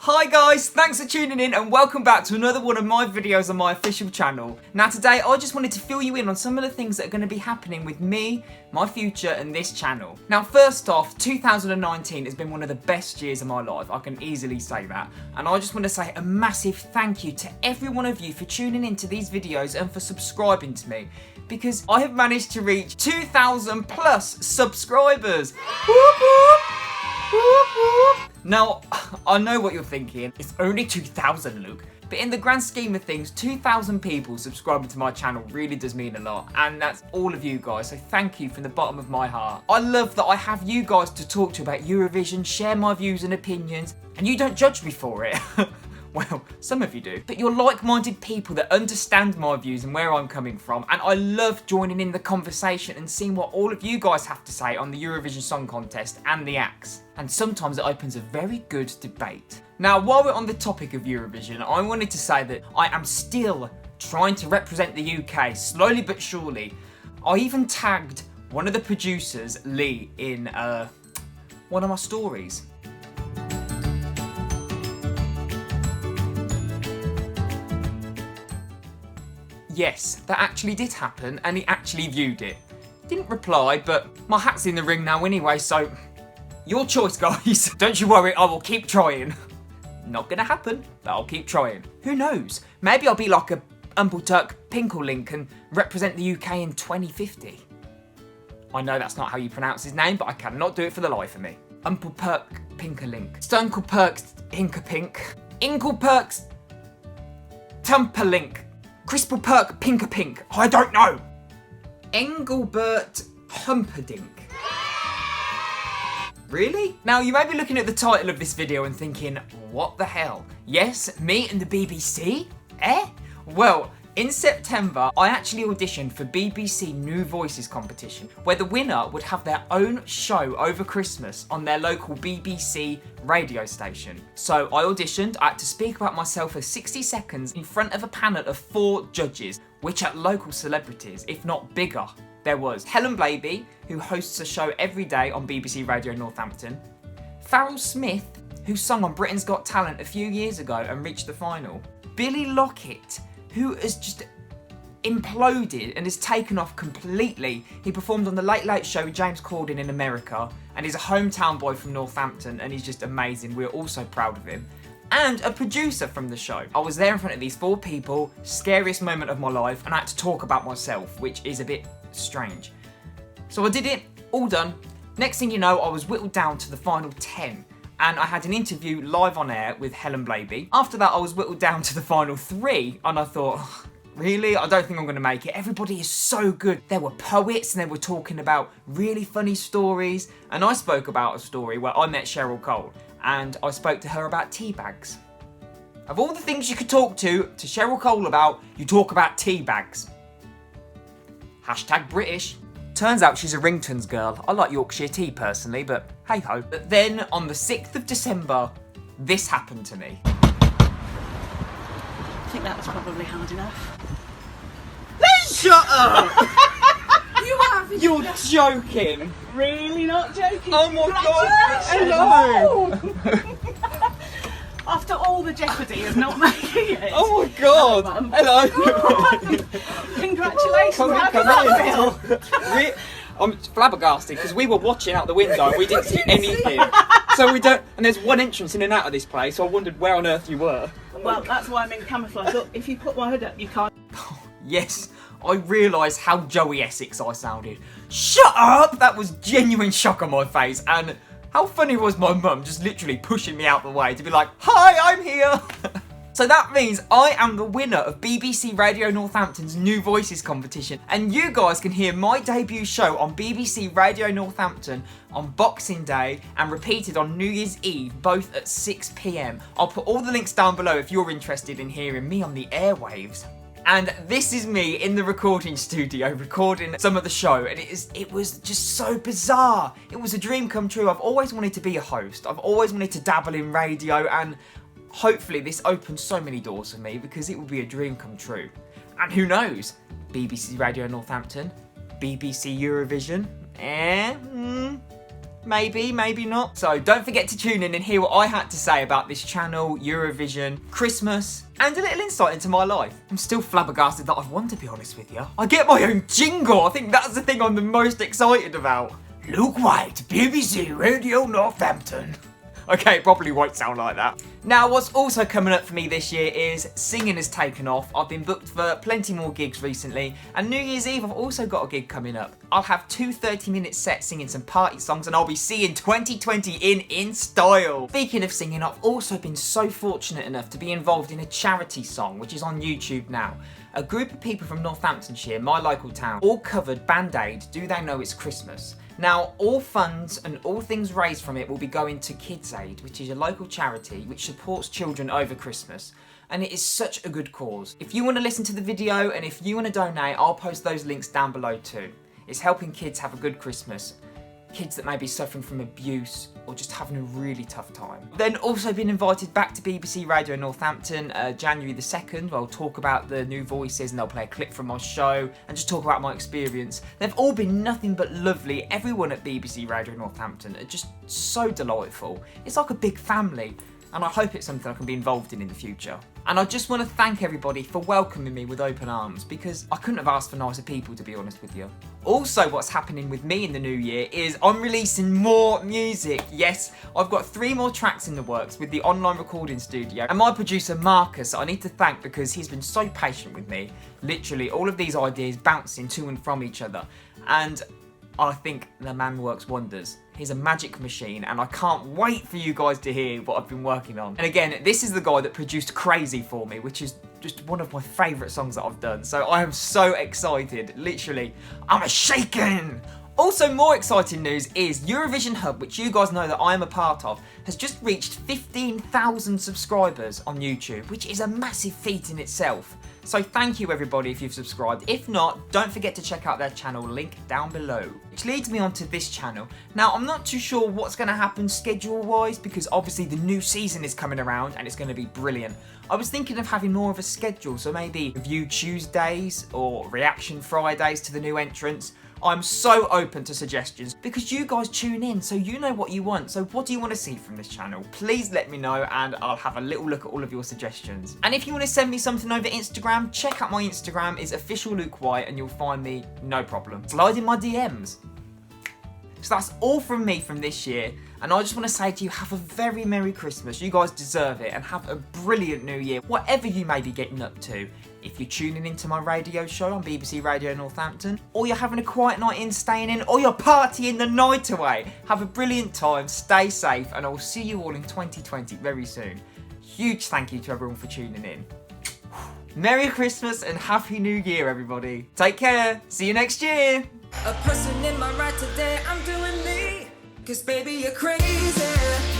Hi guys, thanks for tuning in and welcome back to another one of my videos on my official channel. Now today I just wanted to fill you in on some of the things that are going to be happening with me, my future and this channel. Now first off, 2019 has been one of the best years of my life, I can easily say that. And I just want to say a massive thank you to every one of you for tuning into these videos and for subscribing to me. Because I have managed to reach 2,000 plus subscribers. Whoop, whoop. Now, I know what you're thinking, it's only 2,000 Luke, but in the grand scheme of things, 2,000 people subscribing to my channel really does mean a lot, and that's all of you guys, so thank you from the bottom of my heart. I love that I have you guys to talk to about Eurovision, share my views and opinions, and you don't judge me for it. Well, some of you do. But you're like-minded people that understand my views and where I'm coming from, and I love joining in the conversation and seeing what all of you guys have to say on the Eurovision Song Contest and the acts. And sometimes it opens a very good debate. Now, while we're on the topic of Eurovision, I wanted to say that I am still trying to represent the UK, slowly but surely. I even tagged one of the producers, Lee, in one of my stories. Yes, that actually did happen, and he actually viewed it. Didn't reply, but my hat's in the ring now anyway, so your choice, guys. Don't you worry, I will keep trying. Not gonna happen, but I'll keep trying. Who knows? Maybe I'll be like a Uncle Turk Pinkelink and represent the UK in 2050. I know that's not how you pronounce his name, but I cannot do it for the life of me. Uncle Perk Pinkerlink. Stunkle Perks Hinkerpink. Inkle Perks Tumperlink. Crispal Perk Pinkerpink. I don't know. Engelbert Humperdinck. Really? Now you may be looking at the title of this video and thinking, what the hell? Yes, me and the BBC? Eh? Well, in September, I actually auditioned for BBC New Voices competition, where the winner would have their own show over Christmas on their local BBC radio station. So I auditioned, I had to speak about myself for 60 seconds in front of a panel of 4 judges, which are local celebrities, if not bigger. There was Helen Blaby, who hosts a show every day on BBC Radio Northampton, Farrell Smith, who sung on Britain's Got Talent a few years ago and reached the final, Billy Lockett, who has just imploded and has taken off completely. He performed on The Late Late Show with James Corden in America, and he's a hometown boy from Northampton, and he's just amazing. We're all so proud of him. And a producer from the show. I was there in front of these 4 people, scariest moment of my life, and I had to talk about myself, which is a bit strange. So I did it, all done. Next thing you know, I was whittled down to the final 10. And I had an interview live on air with Helen Blaby. After that, I was whittled down to the final 3, and I thought, oh, really? I don't think I'm gonna make it. Everybody is so good. There were poets, and they were talking about really funny stories, and I spoke about a story where I met Cheryl Cole, and I spoke to her about tea bags. Of all the things you could talk to Cheryl Cole about, you talk about tea bags. Hashtag British. Turns out she's a Ringtons girl. I like Yorkshire tea personally, but hey ho. But then on the 6th of December, this happened to me. I think that was probably hard enough. Shut up! You're joking. really not joking. Oh my god! Hello. After all the jeopardy of not making it. Oh my god! Hello! Congratulations. Come How does that feel? I'm flabbergasted because we were watching out the window and we didn't see anything. So we don't, and there's one entrance in and out of this place, so I wondered where on earth you were. Well, that's why I'm in camouflage. Look, if you put my hood up, you can't. Yes, I realised how Joey Essex I sounded. Shut up! That was genuine shock on my face, and how funny was my mum just literally pushing me out the way to be like, hi, I'm here! So that means I am the winner of BBC Radio Northampton's New Voices competition, and you guys can hear my debut show on BBC Radio Northampton on Boxing Day and repeated on New Year's Eve, both at 6 PM. I'll put all the links down below if you're interested in hearing me on the airwaves. And this is me in the recording studio recording some of the show, and it was just so bizarre. It was a dream come true. I've always wanted to be a host. I've always wanted to dabble in radio, and hopefully this opens so many doors for me because it would be a dream come true. And who knows? BBC Radio Northampton, BBC Eurovision, Maybe, maybe not. So don't forget to tune in and hear what I had to say about this channel, Eurovision, Christmas, and a little insight into my life. I'm still flabbergasted that I've won, to be honest with you. I get my own jingle. I think that's the thing I'm the most excited about. Luke White, BBC Radio Northampton. Okay, it probably won't sound like that. Now, what's also coming up for me this year is singing has taken off. I've been booked for plenty more gigs recently, and New Year's Eve I've also got a gig coming up. I'll have 2 30-minute sets singing some party songs, and I'll be seeing 2020 in style. Speaking of singing, I've also been so fortunate enough to be involved in a charity song, which is on YouTube now. A group of people from Northamptonshire, my local town, all covered Band Aid, Do They Know It's Christmas? Now, all funds and all things raised from it will be going to Kids Aid, which is a local charity which supports children over Christmas. And it is such a good cause. If you want to listen to the video and if you want to donate, I'll post those links down below too. It's helping kids have a good Christmas. Kids that may be suffering from abuse or just having a really tough time. Then also been invited back to BBC Radio Northampton January the 2nd, where I'll talk about the new voices and they'll play a clip from my show and just talk about my experience. They've all been nothing but lovely. Everyone at BBC Radio Northampton are just so delightful. It's like a big family, and I hope it's something I can be involved in the future. And I just want to thank everybody for welcoming me with open arms, because I couldn't have asked for nicer people, to be honest with you. Also, what's happening with me in the new year is I'm releasing more music. Yes, I've got 3 more tracks in the works with the online recording studio, and my producer Marcus, I need to thank because he's been so patient with me. Literally, all of these ideas bouncing to and from each other, and I think the man works wonders. He's a magic machine, and I can't wait for you guys to hear what I've been working on. And again, this is the guy that produced Crazy for me, which is just one of my favourite songs that I've done. So I am so excited. Literally, I'm a-shaking. Also, more exciting news is Eurovision Hub, which you guys know that I am a part of, has just reached 15,000 subscribers on YouTube, which is a massive feat in itself. So thank you everybody if you've subscribed. If not, don't forget to check out their channel, link down below. Which leads me on to this channel. Now, I'm not too sure what's going to happen schedule-wise, because obviously the new season is coming around and it's going to be brilliant. I was thinking of having more of a schedule, so maybe Review Tuesdays or Reaction Fridays to the new entrants. I'm so open to suggestions because you guys tune in, so you know what you want. So what do you want to see from this channel? Please let me know and I'll have a little look at all of your suggestions. And if you want to send me something over Instagram, check out my Instagram. It's official Luke White and you'll find me, no problem. Slide in my DMs. So that's all from me from this year, and I just want to say to you, have a very Merry Christmas. You guys deserve it, and have a brilliant New Year, whatever you may be getting up to. If you're tuning into my radio show on BBC Radio Northampton, or you're having a quiet night in, staying in, or you're partying the night away, have a brilliant time, stay safe, and I'll see you all in 2020 very soon. Huge thank you to everyone for tuning in. Merry Christmas and Happy New Year, everybody. Take care. See you next year. A person in my right today, I'm doing me. 'Cause baby, you're crazy.